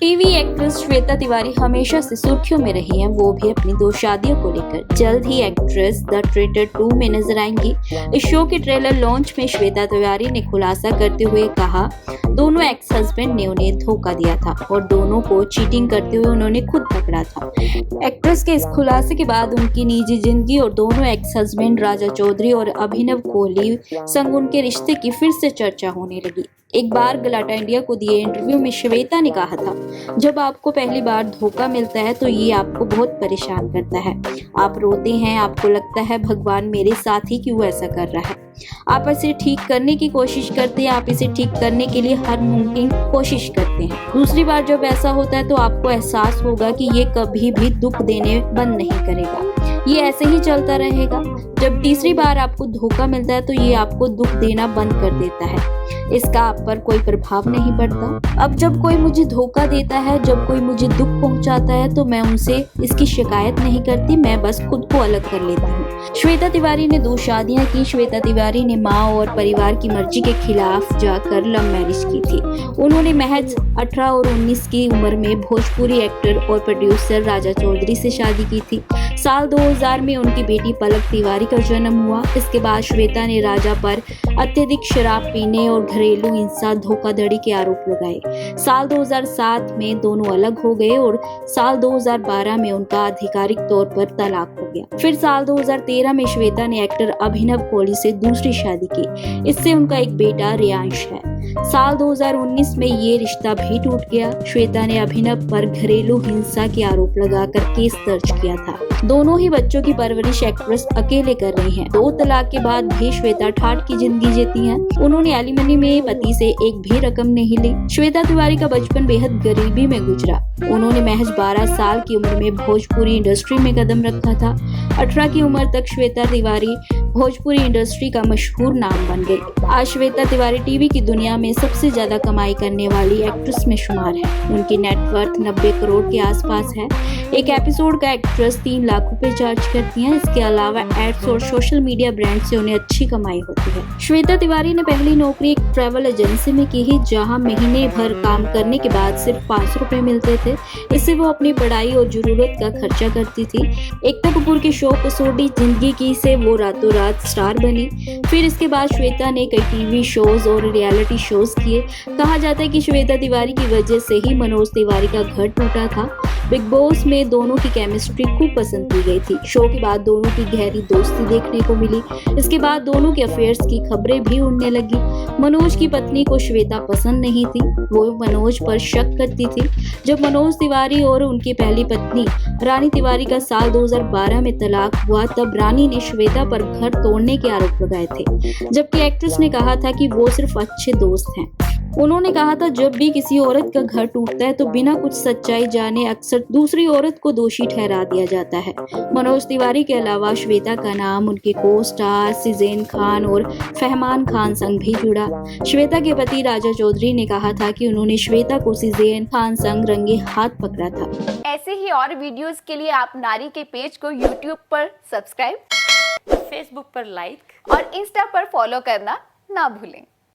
TV actress Shweta Tiwari हमेशा से सुर्खियों में रही हैं, वो भी अपनी 2 शादियों को लेकर। जल्द ही एक्ट्रेस द ट्रेटर 2 में नजर आएंगी। इस शो के ट्रेलर लॉन्च में श्वेता तिवारी ने खुलासा करते हुए कहा, दोनों एक्स हस्बैंड ने उन्हें धोखा दिया था और दोनों को चीटिंग करते हुए उन्होंने खुद पकड़ा था। एक्ट्रेस के इस खुलासे के बाद उनकी निजी जिंदगी और दोनों एक्स हस्बैंड राजा चौधरी और अभिनव कोहली संग उनके रिश्ते की फिर से चर्चा होने लगी। एक बार गलाटा इंडिया को दिए इंटरव्यू में श्वेता ने कहा था, जब आपको पहली बार धोखा मिलता है तो ये आपको बहुत परेशान करता है। आप रोते हैं, आपको लगता है भगवान मेरे साथ ही क्यों ऐसा कर रहा है। आप इसे ठीक करने की कोशिश करते हैं, आप इसे ठीक करने के लिए हर मुमकिन कोशिश करते हैं। दूसरी बार जब ऐसा होता है तो आपको एहसास होगा कि ये कभी भी दुख देने बंद नहीं करेगा, ये ऐसे ही चलता रहेगा। जब तीसरी बार आपको धोखा मिलता है तो ये आपको दुख देना बंद कर देता है, इसका आप पर कोई प्रभाव नहीं पड़ता। अब जब कोई मुझे धोखा देता है, जब कोई मुझे दुख पहुंचाता है तो मैं उनसे इसकी शिकायत नहीं करती, मैं बस खुद को अलग कर लेती हूँ। श्वेता तिवारी ने 2 शादियां की। श्वेता तिवारी ने माँ और परिवार की मर्जी के खिलाफ जाकर लव मैरिज की थी। उन्होंने महज 18 और 19 की उम्र में भोजपुरी एक्टर और प्रोड्यूसर राजा चौधरी से शादी की थी। साल 2000 में उनकी बेटी पलक तिवारी का जन्म हुआ। इसके बाद श्वेता ने राजा पर अत्यधिक शराब पीने और घरेलू हिंसा, धोखाधड़ी के आरोप लगाए। साल 2007 में दोनों अलग हो गए और साल 2012 में उनका आधिकारिक तौर पर तलाक हो गया। फिर साल 2013 में श्वेता ने एक्टर अभिनव कोहली से दूसरी शादी की। इससे उनका एक बेटा रियांश है। साल 2019 में ये रिश्ता भी टूट गया। श्वेता ने अभिनव पर घरेलू हिंसा के आरोप लगाकर केस दर्ज किया था। दोनों ही बच्चों की परवरिश एक्ट्रेस अकेले कर रही हैं। 2 तलाक के बाद भी श्वेता ठाठ की जिंदगी जीती हैं। उन्होंने एलिमनी में पति से एक भी रकम नहीं ली। श्वेता तिवारी का बचपन बेहद गरीबी में गुजरा। उन्होंने महज 12 साल की उम्र में भोजपुरी इंडस्ट्री में कदम रखा था। 18 की उम्र तक श्वेता तिवारी भोजपुरी इंडस्ट्री का मशहूर नाम बन गई। आज श्वेता तिवारी टीवी की दुनिया में सबसे ज्यादा कमाई करने वाली एक्ट्रेस में शुमार है। उनकी नेटवर्थ 90 करोड़ के आसपास है। एक एपिसोड का एक्ट्रेस 3 लाख रुपए चार्ज करती हैं। इसके अलावा एड्स और सोशल मीडिया ब्रांड से उन्हें अच्छी कमाई होती है। श्वेता तिवारी ने पहली नौकरी एक ट्रैवल एजेंसी में की ही, जहां महीने भर काम करने के बाद सिर्फ 500 रुपए मिलते थे। इससे वो अपनी पढ़ाई और जरूरत का खर्चा करती थी। एकता कपूर के शो कसौटी जिंदगी की से वो रातों रात स्टार बनी। फिर इसके बाद श्वेता ने कई टीवी शोज और रियलिटी शोज किए। कहा जाता है कि श्वेता तिवारी की वजह से ही मनोज तिवारी का घर टूटा था। बिग बॉस में दोनों की केमिस्ट्री खूब पसंद की गई थी। शो के बाद दोनों की गहरी दोस्ती देखने को मिली। इसके बाद दोनों के अफेयर्स की खबरें भी उड़ने लगी। मनोज की पत्नी को श्वेता पसंद नहीं थी, वो मनोज पर शक करती थी। जब मनोज तिवारी और उनकी पहली पत्नी रानी तिवारी का साल 2012 में तलाक हुआ, तब रानी ने श्वेता पर घर तोड़ने के आरोप लगाए थे, जबकि एक्ट्रेस ने कहा था कि वो सिर्फ अच्छे दोस्त हैं। उन्होंने कहा था, जब भी किसी औरत का घर टूटता है तो बिना कुछ सच्चाई जाने अक्सर दूसरी औरत को दोषी ठहरा दिया जाता है। मनोज तिवारी के अलावा श्वेता का नाम उनके को स्टार सिजेन खान और फहमान खान संग भी जुड़ा। श्वेता के पति राजा चौधरी ने कहा था कि उन्होंने श्वेता को सिजेन खान संग रंगे हाथ पकड़ा था। ऐसे ही और वीडियोस के लिए आप नारी के पेज को यूट्यूब पर सब्सक्राइब, फेसबुक पर लाइक और इंस्टा पर फॉलो करना ना भूलें।